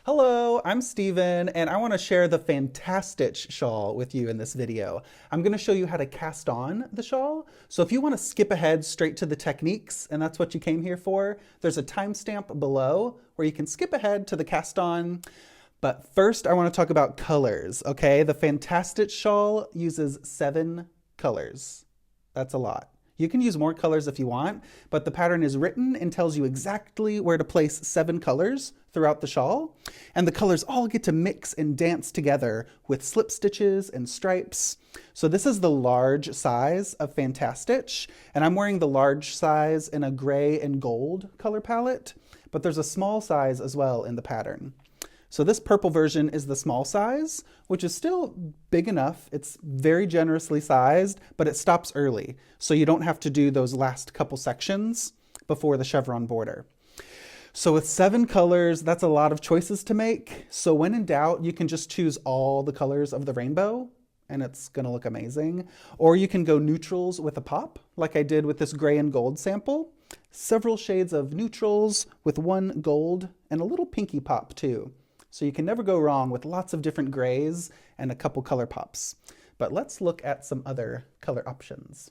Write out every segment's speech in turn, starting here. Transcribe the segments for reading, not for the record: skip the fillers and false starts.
Hello, I'm Stephen, and I want to share the Fantastitch Shawl with you in this video. I'm going to show you how to cast on the shawl. So if you want to skip ahead straight to the techniques, and that's what you came here for, there's a timestamp below where you can skip ahead to the cast on. But first, I want to talk about colors, okay? The Fantastitch Shawl uses 7 colors. That's a lot. You can use more colors if you want, but the pattern is written and tells you exactly where to place 7 colors throughout the shawl. And the colors all get to mix and dance together with slip stitches and stripes. So this is the large size of Fantastitch, and I'm wearing the large size in a gray and gold color palette, but there's a small size as well in the pattern. So this purple version is the small size, which is still big enough. It's very generously sized, but it stops early. So you don't have to do those last couple sections before the chevron border. So with 7 colors, that's a lot of choices to make. So when in doubt, you can just choose all the colors of the rainbow and it's gonna look amazing. Or you can go neutrals with a pop, like I did with this gray and gold sample. Several shades of neutrals with 1 gold and a little pinky pop too. So you can never go wrong with lots of different grays and a couple color pops. But let's look at some other color options.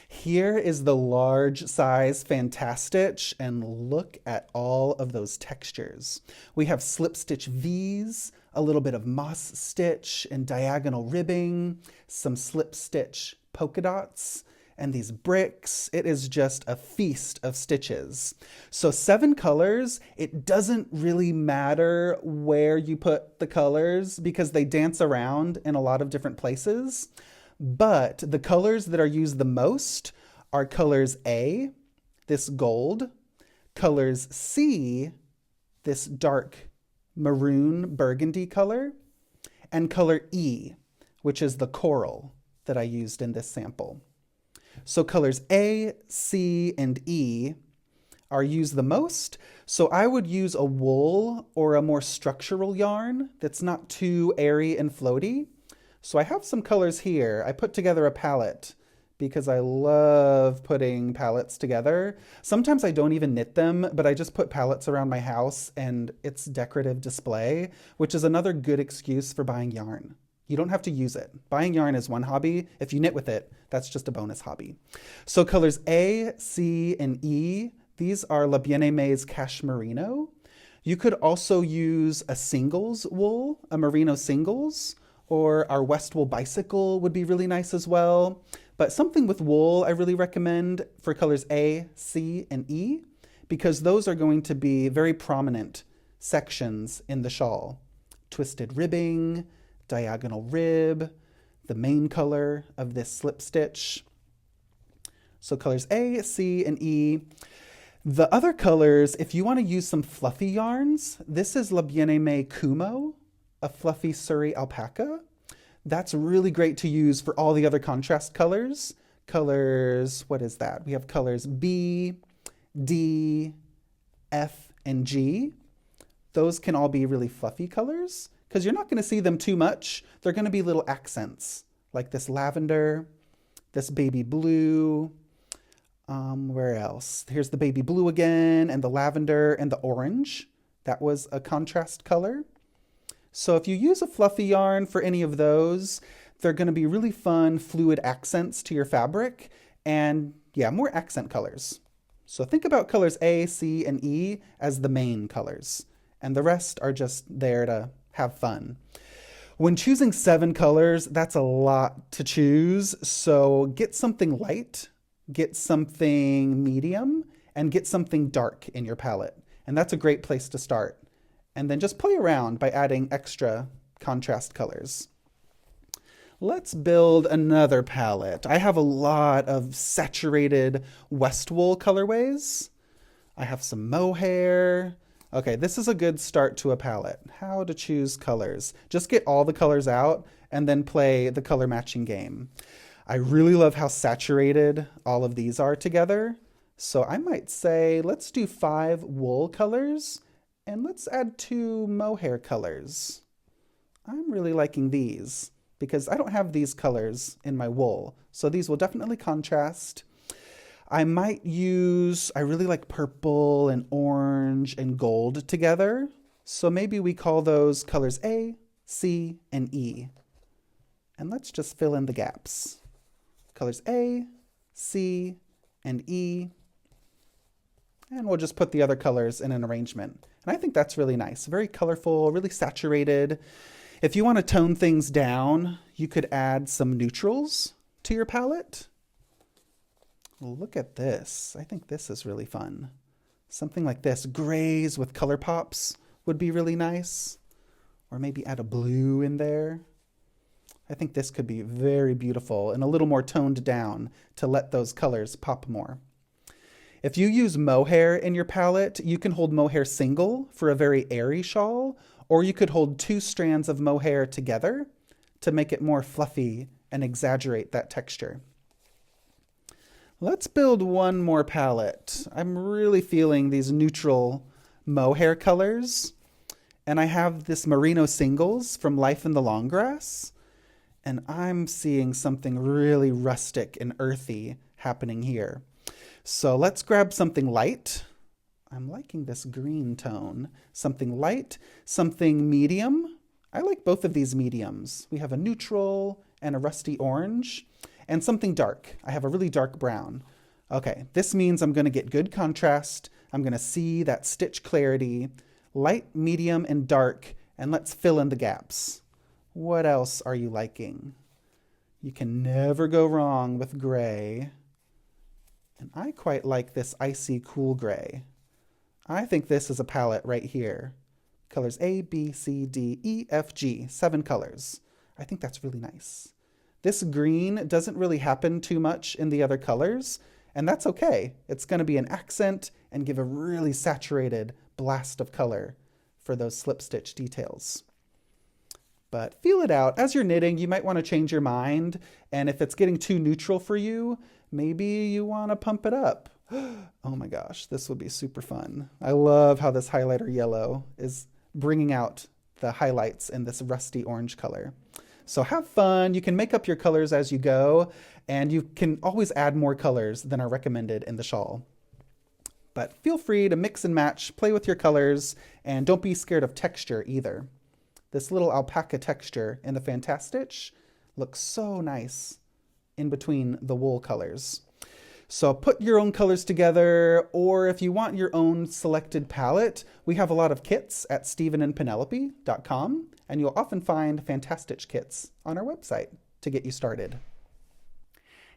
Here is the large size Fantastitch, and look at all of those textures. We have slip stitch V's, a little bit of moss stitch and diagonal ribbing, some slip stitch polka dots, and these bricks. It is just a feast of stitches. So 7 colors, it doesn't really matter where you put the colors because they dance around in a lot of different places. But the colors that are used the most are colors A, this gold, colors C, this dark maroon burgundy color, and color E, which is the coral that I used in this sample. So colors A, C, and E are used the most. So I would use a wool or a more structural yarn that's not too airy and floaty. So I have some colors here. I put together a palette because I love putting palettes together. Sometimes I don't even knit them, but I just put palettes around my house and it's decorative display, which is another good excuse for buying yarn. You don't have to use it. Buying yarn is one hobby. If you knit with it, that's just a bonus hobby. So colors A, C, and E, these are La Bien Aimé's Cashmerino. You could also use a singles wool, a merino singles, or our West Wool Bicycle would be really nice as well. But something with wool I really recommend for colors A, C, and E, because those are going to be very prominent sections in the shawl. Twisted ribbing, diagonal rib, the main color of this slip stitch. So colors A, C, and E. The other colors, if you want to use some fluffy yarns, this is La Bien Aimée Kumo, a fluffy Surrey alpaca. That's really great to use for all the other contrast colors. Colors, what is that? We have colors B, D, F, and G. Those can all be really fluffy colors because you're not going to see them too much. They're going to be little accents like this lavender, this baby blue. Where else? Here's the baby blue again, and the lavender and the orange. That was a contrast color. So if you use a fluffy yarn for any of those, they're going to be really fun, fluid accents to your fabric. And yeah, more accent colors. So think about colors A, C, and E as the main colors. And the rest are just there to have fun. When choosing 7 colors, that's a lot to choose. So get something light, get something medium, and get something dark in your palette. And that's a great place to start. And then just play around by adding extra contrast colors. Let's build another palette. I have a lot of saturated West Wool colorways. I have some mohair. Okay, this is a good start to a palette. How to choose colors. Just get all the colors out and then play the color matching game. I really love how saturated all of these are together. So I might say, let's do 5 wool colors and let's add 2 mohair colors. I'm really liking these because I don't have these colors in my wool. So these will definitely contrast. I might use, I really like purple and orange and gold together. So maybe we call those colors A, C, and E. And let's just fill in the gaps. Colors A, C, and E. And we'll just put the other colors in an arrangement. And I think that's really nice. Very colorful, really saturated. If you want to tone things down, you could add some neutrals to your palette. Look at this. I think this is really fun. Something like this. Grays with color pops would be really nice. Or maybe add a blue in there. I think this could be very beautiful and a little more toned down to let those colors pop more. If you use mohair in your palette, you can hold mohair single for a very airy shawl, or you could hold 2 strands of mohair together to make it more fluffy and exaggerate that texture. Let's build one more palette. I'm really feeling these neutral mohair colors. And I have this merino singles from Life in the Long Grass. And I'm seeing something really rustic and earthy happening here. So let's grab something light. I'm liking this green tone. Something light, something medium. I like both of these mediums. We have a neutral and a rusty orange, and something dark. I have a really dark brown. Okay, this means I'm going to get good contrast. I'm going to see that stitch clarity, light, medium, and dark, and let's fill in the gaps. What else are you liking? You can never go wrong with gray. And I quite like this icy cool gray. I think this is a palette right here. Colors A, B, C, D, E, F, G, 7 colors. I think that's really nice. This green doesn't really happen too much in the other colors, and that's okay. It's going to be an accent and give a really saturated blast of color for those slip stitch details. But feel it out. As you're knitting, you might want to change your mind, and if it's getting too neutral for you, maybe you want to pump it up. Oh my gosh, this would be super fun. I love how this highlighter yellow is bringing out the highlights in this rusty orange color. So have fun. You can make up your colors as you go, and you can always add more colors than are recommended in the shawl. But feel free to mix and match, play with your colors, and don't be scared of texture either. This little alpaca texture in the Fantastitch looks so nice in between the wool colors. So put your own colors together, or if you want your own selected palette, we have a lot of kits at stephenandpenelope.com, and you'll often find Fantastitch kits on our website to get you started.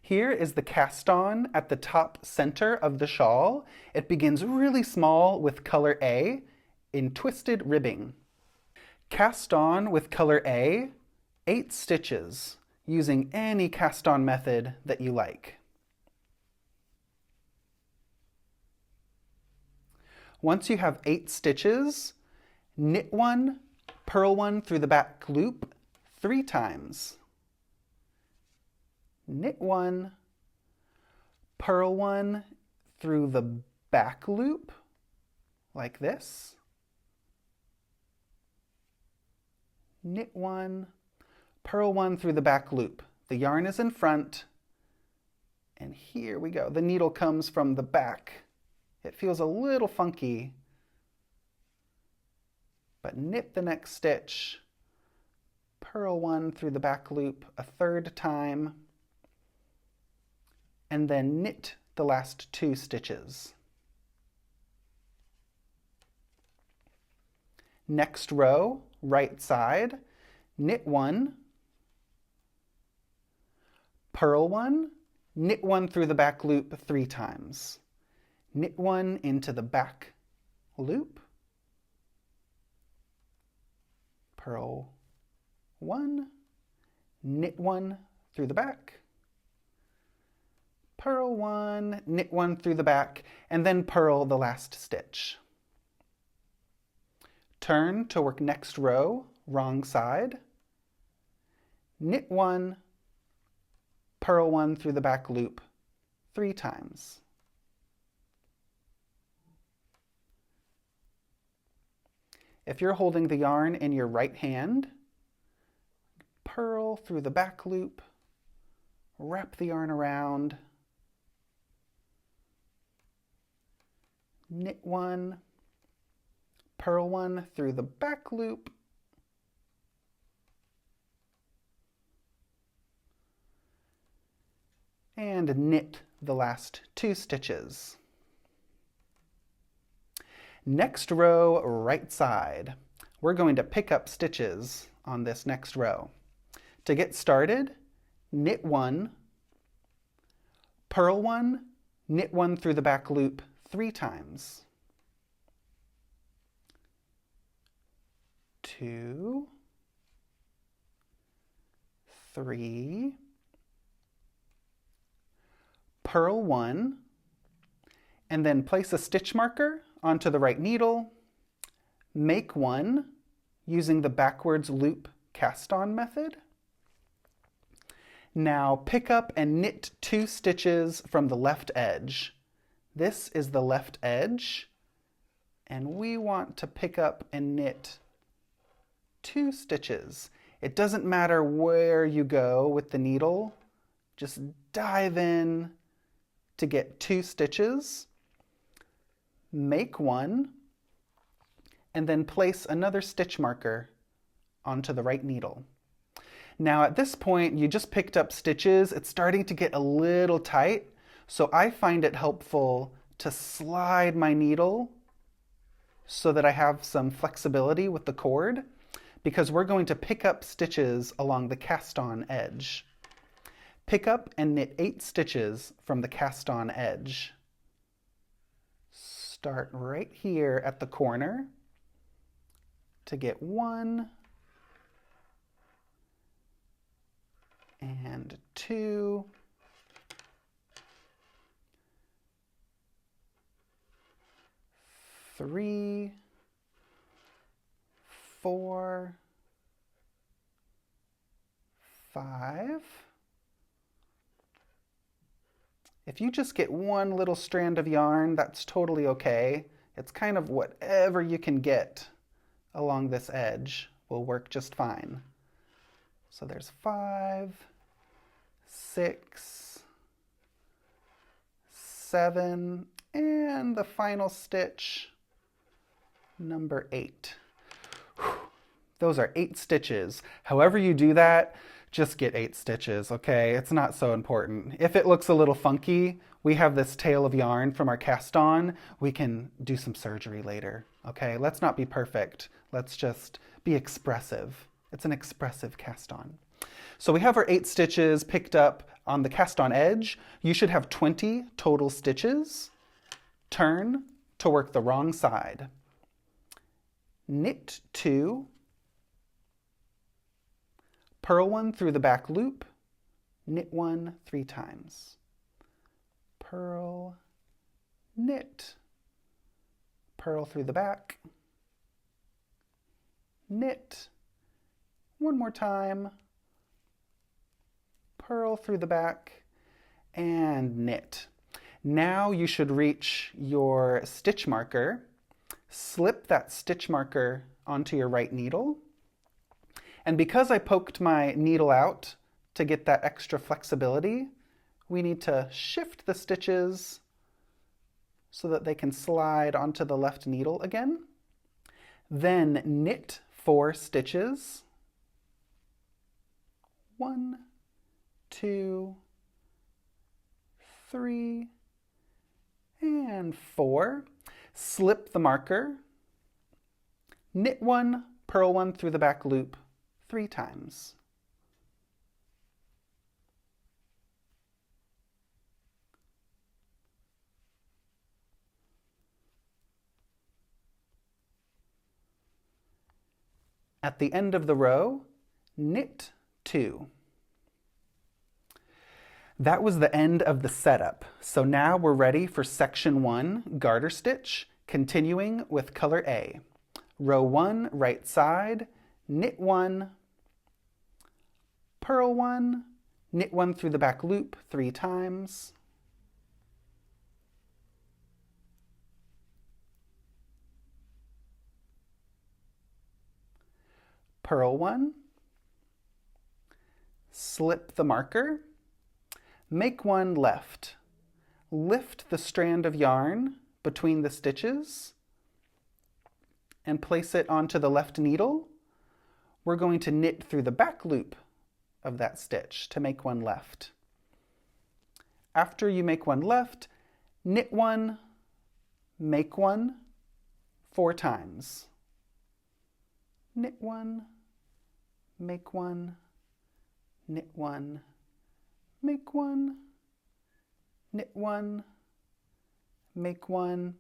Here is the cast on at the top center of the shawl. It begins really small with color A in twisted ribbing. Cast on with color A, 8 stitches, using any cast on method that you like. Once you have 8 stitches, knit 1, purl 1 through the back loop 3 times. Knit 1, purl 1 through the back loop, like this. Knit 1, purl 1 through the back loop. The yarn is in front, and here we go. The needle comes from the back. It feels a little funky, but knit the next stitch, purl 1 through the back loop a 3rd time, and then knit the last 2 stitches. Next row, right side, knit 1, purl 1, knit 1 through the back loop 3 times. Knit 1 into the back loop, purl 1, knit 1 through the back, purl 1, knit 1 through the back, and then purl the last stitch. Turn to work next row, wrong side, knit 1, purl 1 through the back loop 3 times. If you're holding the yarn in your right hand, purl through the back loop, wrap the yarn around, knit 1, purl one through the back loop, and knit the last 2 stitches. Next row, right side. We're going to pick up stitches on this next row. To get started, knit 1, purl 1, knit 1 through the back loop 3 times. 2, 3, purl 1, and then place a stitch marker onto the right needle, make 1 using the backwards loop cast on method. Now pick up and knit 2 stitches from the left edge. This is the left edge, and we want to pick up and knit 2 stitches. It doesn't matter where you go with the needle, just dive in to get 2 stitches, make 1, and then place another stitch marker onto the right needle. Now at this point, you just picked up stitches. It's starting to get a little tight, so I find it helpful to slide my needle so that I have some flexibility with the cord, because we're going to pick up stitches along the cast-on edge. Pick up and knit 8 stitches from the cast-on edge. Start right here at the corner to get 1 and 2, 3, 4, 5. If you just get 1 little strand of yarn, that's totally okay. It's kind of whatever you can get along this edge will work just fine. So there's 5, 6, 7, and the final stitch, number 8. Whew. Those are 8 stitches. However you do that, just get 8 stitches, okay? It's not so important. If it looks a little funky, we have this tail of yarn from our cast on. We can do some surgery later, okay? Let's not be perfect. Let's just be expressive. It's an expressive cast on. So we have our 8 stitches picked up on the cast on edge. You should have 20 total stitches. Turn to work the wrong side. Knit 2, purl 1 through the back loop, knit 1 3 times. Purl, knit, purl through the back, knit, 1 more time, purl through the back, and knit. Now you should reach your stitch marker, slip that stitch marker onto your right needle, and because I poked my needle out to get that extra flexibility, we need to shift the stitches so that they can slide onto the left needle again. Then knit 4 stitches. 1, 2, 3, and 4. Slip the marker. Knit 1, purl 1 through the back loop 3 times. At the end of the row, knit 2. That was the end of the setup. So now we're ready for section 1, garter stitch, continuing with color A. Row 1, right side, knit 1, purl 1, knit 1 through the back loop 3 times, purl 1, slip the marker, make 1 left, lift the strand of yarn between the stitches, and place it onto the left needle, we're going to knit through the back loop of that stitch to make one left. After you make one left, knit one, make one 4 times. Knit one, make one, knit one, make one, knit one, make one,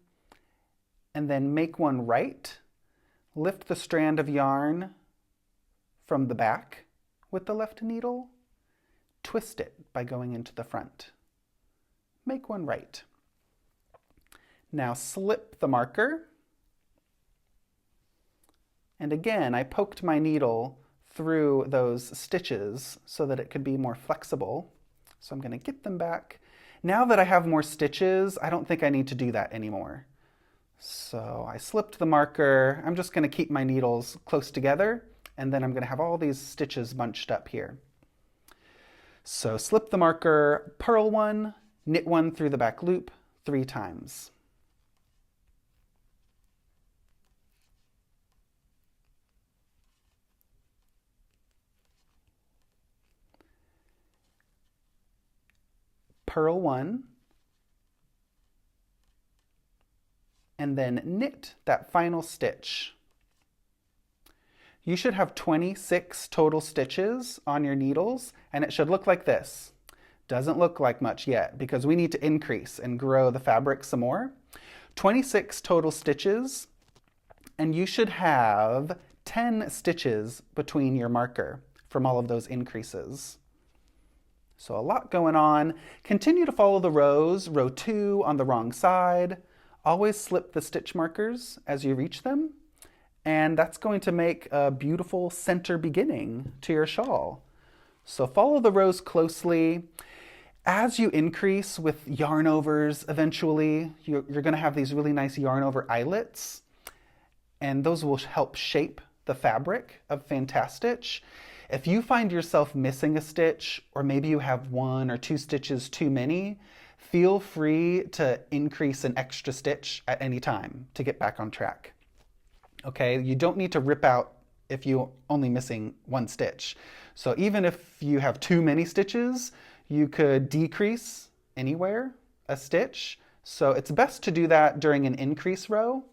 and then make one right. Lift the strand of yarn from the back with the left needle, twist it by going into the front. Make one right. Now slip the marker, and again I poked my needle through those stitches so that it could be more flexible. So I'm going to get them back. Now that I have more stitches, I don't think I need to do that anymore. So I slipped the marker. I'm just going to keep my needles close together, and then I'm going to have all these stitches bunched up here. So slip the marker, purl one, knit one through the back loop 3 times. Purl one, and then knit that final stitch. You should have 26 total stitches on your needles, and it should look like this. Doesn't look like much yet because we need to increase and grow the fabric some more. 26 total stitches, and you should have 10 stitches between your marker from all of those increases. So a lot going on. Continue to follow the rows. Row 2 on the wrong side. Always slip the stitch markers as you reach them. And that's going to make a beautiful center beginning to your shawl. So follow the rows closely. As you increase with yarn overs, eventually, you're going to have these really nice yarn over eyelets. And those will help shape the fabric of Fantastitch. If you find yourself missing a stitch, or maybe you have 1 or 2 stitches too many, feel free to increase an extra stitch at any time to get back on track. Okay, you don't need to rip out if you're only missing 1 stitch. So even if you have too many stitches, you could decrease anywhere a stitch. So it's best to do that during an increase row.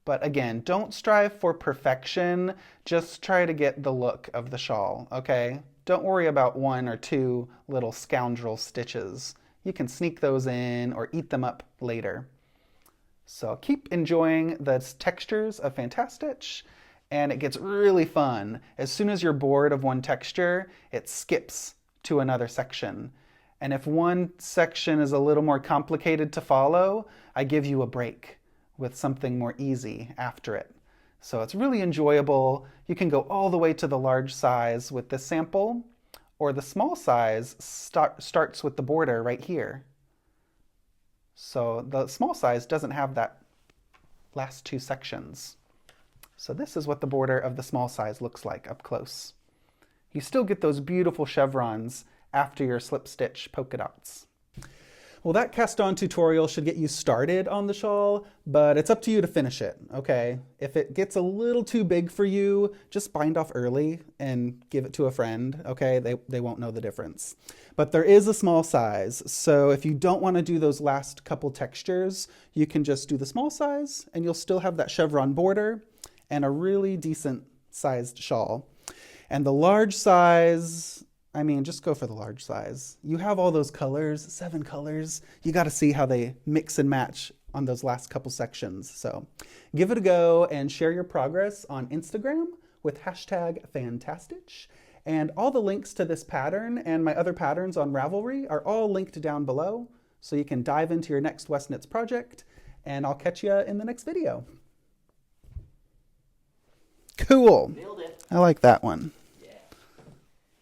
But again, don't strive for perfection. Just try to get the look of the shawl, okay? Don't worry about 1 or 2 little scoundrel stitches. You can sneak those in or eat them up later. So keep enjoying the textures of Fantastitch, and it gets really fun. As soon as you're bored of one texture, it skips to another section. And if one section is a little more complicated to follow, I give you a break with something more easy after it. So it's really enjoyable. You can go all the way to the large size with this sample, or the small size starts with the border right here. So the small size doesn't have that last 2 sections. So this is what the border of the small size looks like up close. You still get those beautiful chevrons after your slip stitch polka dots. Well, that cast on tutorial should get you started on the shawl, but it's up to you to finish it, okay? If it gets a little too big for you, just bind off early and give it to a friend, okay? They won't know the difference. But there is a small size, so if you don't want to do those last couple textures, you can just do the small size and you'll still have that chevron border and a really decent sized shawl. And the large size, I mean, just go for the large size. You have all those colors, 7 colors. You got to see how they mix and match on those last couple sections. So give it a go and share your progress on Instagram with #Fantastitch. And all the links to this pattern and my other patterns on Ravelry are all linked down below. So you can dive into your next West Knits project, and I'll catch you in the next video. Cool. Nailed it. I like that one.